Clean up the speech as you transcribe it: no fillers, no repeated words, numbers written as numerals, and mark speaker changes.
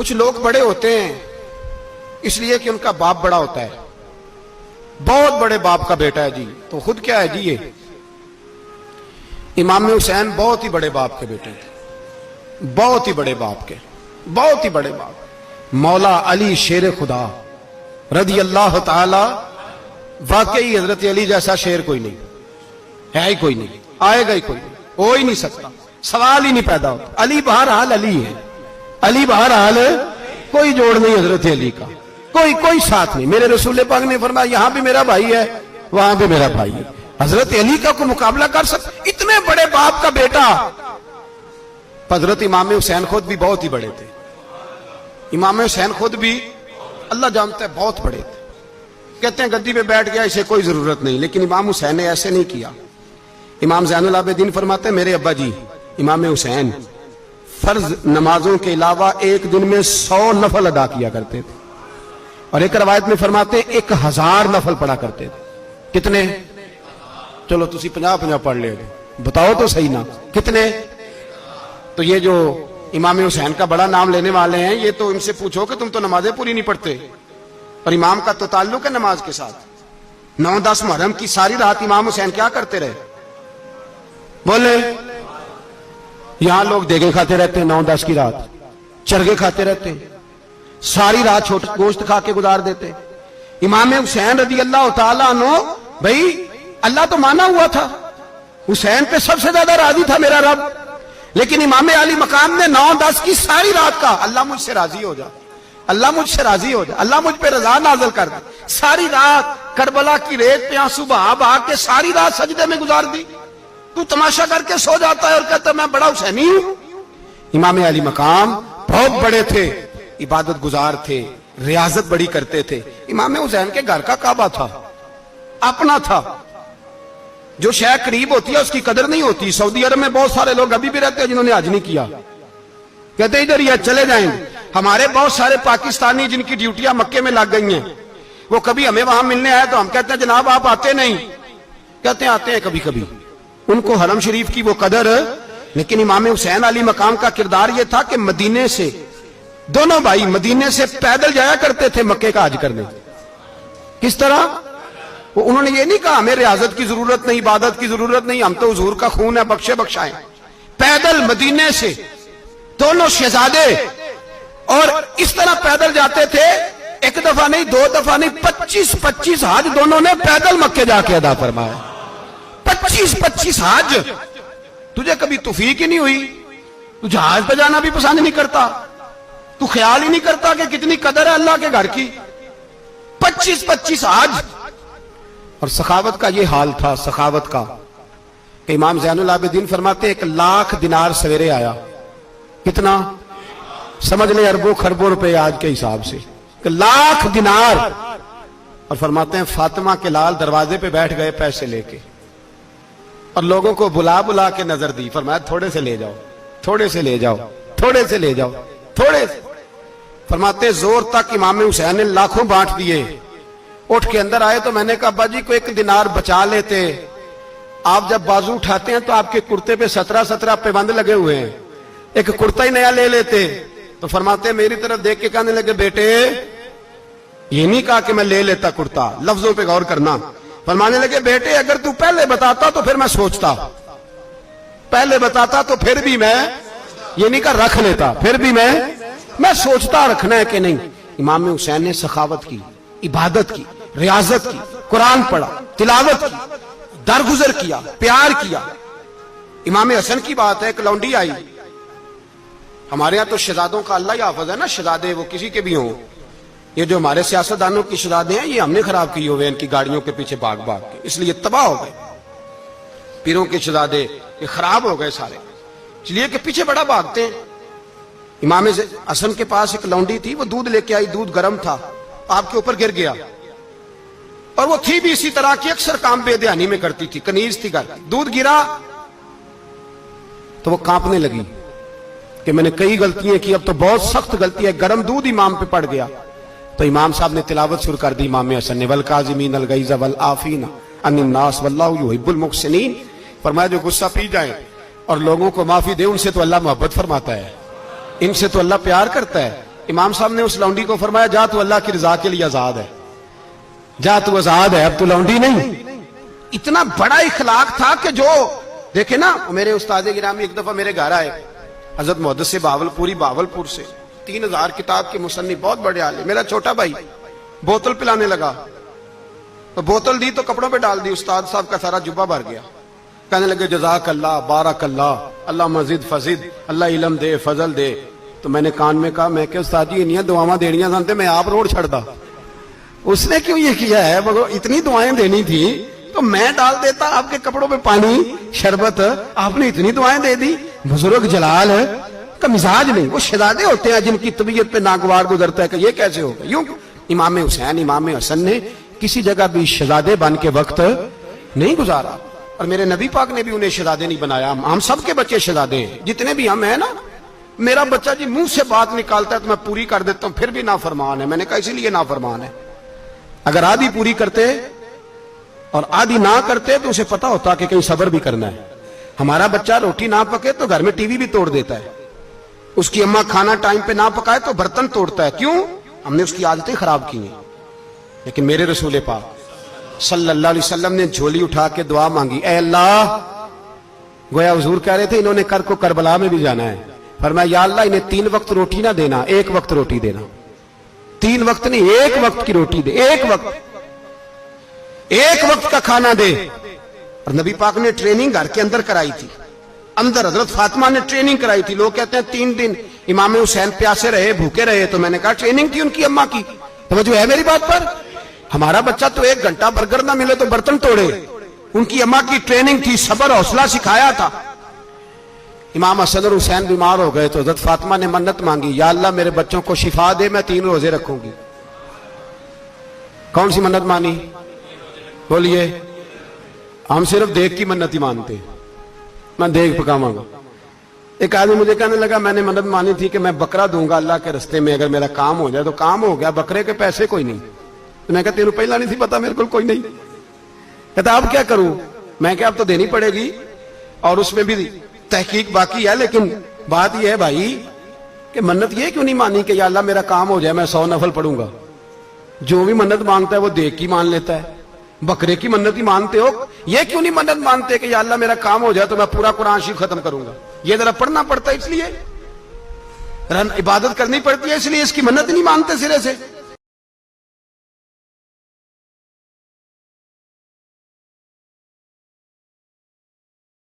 Speaker 1: کچھ لوگ بڑے ہوتے ہیں اس لیے کہ ان کا باپ بڑا ہوتا ہے، بہت بڑے باپ کا بیٹا ہے جی، تو خود کیا ہے جی یہ امام حسین بہت ہی بڑے باپ کے بیٹے تھے، بہت ہی بڑے باپ کے، بہت ہی بڑے باپ۔ مولا علی شیر خدا رضی اللہ تعالی، واقعی حضرت علی جیسا شیر کوئی نہیں ہے، ہی کوئی نہیں، آئے گا ہی کوئی نہیں، ہو ہی نہیں سکتا، سوال ہی نہیں پیدا ہوتا۔ علی بہرحال علی ہے، علی بہرحال کوئی جوڑ نہیں حضرت علی کا، کوئی ساتھ نہیں۔ میرے رسول پاک نے فرمایا یہاں بھی میرا بھائی ہے وہاں بھی میرا بھائی ہے، حضرت علی کا کوئی مقابلہ کر سکتا؟ اتنے بڑے باپ کا بیٹا۔ حضرت امام حسین خود بھی بہت ہی بڑے تھے، امام حسین خود بھی اللہ جانتا ہے بہت بڑے تھے۔ کہتے ہیں گدی پہ بیٹھ گیا اسے کوئی ضرورت نہیں، لیکن امام حسین نے ایسے نہیں کیا۔ امام زین العابدین فرماتے ہیں میرے ابا جی امام حسین فرض نمازوں کے علاوہ ایک دن میں 100 نفل ادا کیا کرتے تھے، اور ایک روایت میں فرماتے ہیں 1000 نفل پڑھا کرتے تھے۔ کتنے؟ چلو تسی 50 پڑھ لے، بتاؤ تو صحیح نا کتنے؟ تو یہ جو امام حسین کا بڑا نام لینے والے ہیں یہ تو ان سے پوچھو کہ تم تو نمازیں پوری نہیں پڑھتے، اور امام کا تو تعلق ہے نماز کے ساتھ۔ 9-10 محرم کی ساری رات امام حسین کیا کرتے رہے؟ بولے یہاں لوگ دیگیں کھاتے رہتے ہیں، 9-10 کی رات چرگے کھاتے رہتے ہیں، ساری رات چھوٹا گوشت کھا کے گزار دیتے۔ امام حسین رضی اللہ تعالیٰ عنہ، بھائی اللہ تو مانا ہوا تھا، حسین پہ سب سے زیادہ راضی تھا میرا رب، لیکن امام علی مقام نے 9-10 کی ساری رات کا اللہ مجھ سے راضی ہو جا، اللہ مجھ سے راضی ہو جا، اللہ مجھ پہ رضا نازل کر دے۔ ساری رات کربلا کی ریت پہ آنسو بہا بہا کے ساری رات سجدے میں گزار دی، تو تماشا کر کے سو جاتا ہے اور کہتا ہے میں بڑا حسینی ہوں۔ امام علی مقام بہت بڑے تھے، عبادت گزار تھے، ریاضت بڑی کرتے تھے۔ امام حسین کے گھر کا کعبہ تھا، اپنا تھا، جو شے قریب ہوتی ہے اس کی قدر نہیں ہوتی۔ سعودی عرب میں بہت سارے لوگ ابھی بھی رہتے ہیں جنہوں نے حج نہیں کیا، کہتے ہیں ادھر یہ چلے جائیں۔ ہمارے بہت سارے پاکستانی جن کی ڈیوٹیاں مکے میں لگ گئی ہیں، وہ کبھی ہمیں وہاں ملنے آئے تو ہم کہتے ہیں جناب آپ آتے نہیں، کہتے ہیں آتے ہیں کبھی کبھی، ان کو حرم شریف کی وہ قدر۔ لیکن امام حسین علی مقام کا کردار یہ تھا کہ مدینے سے دونوں بھائی مدینے سے پیدل جایا کرتے تھے مکے کا حج کرنے۔ کس طرح؟ انہوں نے یہ نہیں کہا ہمیں ریاضت کی ضرورت نہیں، عبادت کی ضرورت نہیں، ہم تو حضور کا خون ہے بخشے بخشائیں۔ پیدل مدینے سے دونوں شہزادے اور اس طرح پیدل جاتے تھے، ایک دفعہ نہیں 2 دفعہ نہیں، 25 حج دونوں نے پیدل مکے جا کے ادا فرمایا۔ 25 حج۔ تجھے کبھی توفیق ہی نہیں ہوئی؟ تو جہاز پہ جانا بھی پسند نہیں کرتا، تو خیال ہی نہیں کرتا کہ کتنی قدر ہے اللہ کے گھر کی؟ 25 حج۔ اور سخاوت کا یہ حال تھا، سخاوت کا، کہ امام زین العابدین فرماتے ہیں 1,00,000 دینار سویرے آیا۔ کتنا؟ سمجھ لیں اربوں خربوں روپے آج کے حساب سے، 1,00,000 دینار۔ اور فرماتے ہیں فاطمہ کے لال دروازے پہ بیٹھ گئے پیسے لے کے، اور لوگوں کو بلا بلا کے نظر دی، فرمایا تھوڑے سے لے جاؤ، تھوڑے سے لے جاؤ، تھوڑے سے لے جاؤ، تھوڑے سے۔ فرماتے زور تک امام حسین نے لاکھوں بانٹ دیے۔ اٹھ کے اندر آئے تو میں نے کہا ابا جی کو 1 دینار بچا لیتے، آپ جب بازو اٹھاتے ہیں تو آپ کے کرتے پہ 17 پیبند لگے ہوئے ہیں، ایک کرتا ہی نیا لے لیتے۔ تو فرماتے میری طرف دیکھ کے کہنے لگے بیٹے یہ نہیں کہا کہ میں لے لیتا کرتا، لفظوں پہ غور کرنا۔ فرمانے لگے بیٹے اگر تو پہلے بتاتا تو پھر میں سوچتا، پہلے بتاتا تو پھر بھی میں یہ نہیں کہا رکھ لیتا، پھر بھی میں سوچتا رکھنا ہے کہ نہیں۔ امام حسین نے سخاوت کی، عبادت کی، ریاضت کی، قرآن پڑھا، تلاوت کی، درگزر کیا، پیار کیا۔ امام حسن کی بات ہے، ایک لونڈی آئی، ہمارے ہاں تو شہزادوں کا اللہ ہی حافظ ہے نا، شہزادے وہ کسی کے بھی ہوں، یہ جو ہمارے سیاستدانوں کی شہزادے ہیں یہ ہم نے خراب کیے ہوئے ان کی گاڑیوں کے پیچھے بھاگ بھاگ کے، اس لیے تباہ ہو گئے۔ پیروں کے شہزادے یہ خراب ہو گئے سارے، اس لیے کہ پیچھے بڑا بھاگتے ہیں۔ امام حسن کے پاس ایک لونڈی تھی، وہ دودھ لے کے آئی، دودھ گرم تھا، آپ کے اوپر گر گیا، اور وہ تھی بھی اسی طرح کی، اکثر کام بے دھیانی میں کرتی تھی، کنیز تھی گھر کی۔ دودھ گرا تو وہ کانپنے لگی کہ میں نے کئی غلطیاں کی، اب تو بہت سخت غلطی ہے، گرم دودھ امام پہ پڑ گیا۔ تو امام صاحب نے تلاوت شروع کر دی، امام حسن نے والکاظمین الغیظ والعافین عن الناس واللہ یحب المحسنین۔ فرمایا جو غصہ پی جائیں اور لوگوں کو معافی دے، ان سے تو اللہ محبت فرماتا ہے، ان سے تو اللہ پیار کرتا ہے، امام صاحب نے اس لونڈی کو فرمایا جا تو اللہ کی رضا کے لیے آزاد ہے، جا تو آزاد ہے، اب تو لونڈی نہیں۔ اتنا بڑا اخلاق تھا کہ جو دیکھے نا، میرے استاد گرامی ایک دفعہ میرے گھر آئے، حضرت محدث سے باولپور سے 3000 کتاب کے مصنف، بہت بڑے عالم، میرا چھوٹا بھائی بوتل پلانے لگا، تو بوتل دی تو کپڑوں پہ ڈال دی، استاد صاحب کا سارا جبہ بھر گیا، کہنے لگے جزاک اللہ، بارک اللہ، اللہ مزید فزید، اللہ علم دے، فضل دے۔ تو میں نے کان میں کہا، میں کہ استاد جی انیاں دعاواں دینیاں سنتے میں آپ روڑ چھڑ دا، اس نے کیوں یہ کیا ہے؟ اتنی دعائیں دینی تھی تو میں ڈال دیتا آپ کے کپڑوں پہ پانی شربت، آپ نے اتنی دعائیں دے دی۔ بزرگ جلال کا مزاج نہیں، وہ شہزادے ہوتے ہیں جن کی طبیعت پہ ناگوار گزرتا ہے کہ یہ کیسے ہوگا۔ یوں امام حسین امام حسن نے کسی جگہ بھی شہزادے بن کے وقت نہیں گزارا، اور میرے نبی پاک نے بھی انہیں شہزادے نہیں بنایا۔ ہم سب کے بچے شہزادے ہیں، جتنے بھی ہم ہیں نا۔ میرا بچہ جی منہ سے بات نکالتا ہے تو میں پوری کر دیتا ہوں، پھر بھی نافرمان ہے۔ میں نے کہا اسی لیے نافرمان ہے، اگر آدھی پوری کرتے اور آدھی نہ کرتے تو اسے پتا ہوتا کہ کہیں صبر بھی کرنا ہے۔ ہمارا بچہ روٹی نہ پکے تو گھر میں ٹی وی بھی توڑ دیتا ہے، اس کی اماں کھانا ٹائم پہ نہ پکائے تو برتن توڑتا ہے۔ کیوں؟ ہم نے اس کی عادتیں خراب کی ہیں۔ لیکن میرے رسول پاک صلی اللہ علیہ وسلم نے جھولی اٹھا کے دعا مانگی، اے اللہ، گویا حضور کہہ رہے تھے انہوں نے کر کو کربلا میں بھی جانا ہے، فرمایا یا اللہ انہیں 3 وقت روٹی نہ دینا، 1 وقت روٹی دینا۔ 3 وقت نہیں، 1 وقت کی روٹی دے، 1 وقت کا کھانا دے۔ اور نبی پاک نے ٹریننگ گھر کے اندر کرائی تھی، اندر حضرت فاطمہ نے ٹریننگ کرائی تھی۔ لوگ کہتے ہیں 3 دن امام حسین پیاسے رہے، بھوکے رہے، تو میں نے کہا ٹریننگ تھی ان کی اماں کی۔ توجہ ہے میری بات پر؟ ہمارا بچہ تو 1 گھنٹہ برگر نہ ملے تو برتن توڑے، ان کی اماں کی ٹریننگ تھی، صبر حوصلہ سکھایا تھا۔ امام حسن اور حسین بیمار ہو گئے تو حضرت فاطمہ نے منت مانگی، یا اللہ میرے بچوں کو شفا دے، میں 3 روزے رکھوں گی۔ کون سی منت مانی؟ بولیے۔ ہم صرف دیکھ کی منت ہی مانتے، میں دیکھ پکاواں گا۔ ایک آدمی مجھے کہنے لگا میں نے منت مانی تھی کہ میں بکرا دوں گا اللہ کے رستے میں، اگر میرا کام ہو جائے تو کام ہو گیا، بکرے کے پیسے کوئی نہیں۔ تو میں کہا تیرے پہلا نہیں تھی پتا، میرے کو کوئی نہیں۔ کہتا اب کیا کروں؟ میں کہ اب تو دینی پڑے گی، اور اس میں بھی تحقیق باقی ہے۔ لیکن بات یہ ہے بھائی کہ منت یہ کیوں نہیں مانی کہ یا اللہ میرا کام ہو جائے میں 100 نفل پڑھوں گا؟ جو بھی منت مانگتا ہے وہ دیکھ کی مان لیتا ہے، بکرے کی منت ہی مانتے ہو، یہ کیوں نہیں منت مانتے کہ یا اللہ میرا کام ہو جائے تو میں پورا قرآن شریف ختم کروں گا؟ یہ ذرا پڑھنا پڑتا ہے، اس لیے عبادت کرنی پڑتی ہے، اس لیے اس کی منت نہیں مانتے سرے سے۔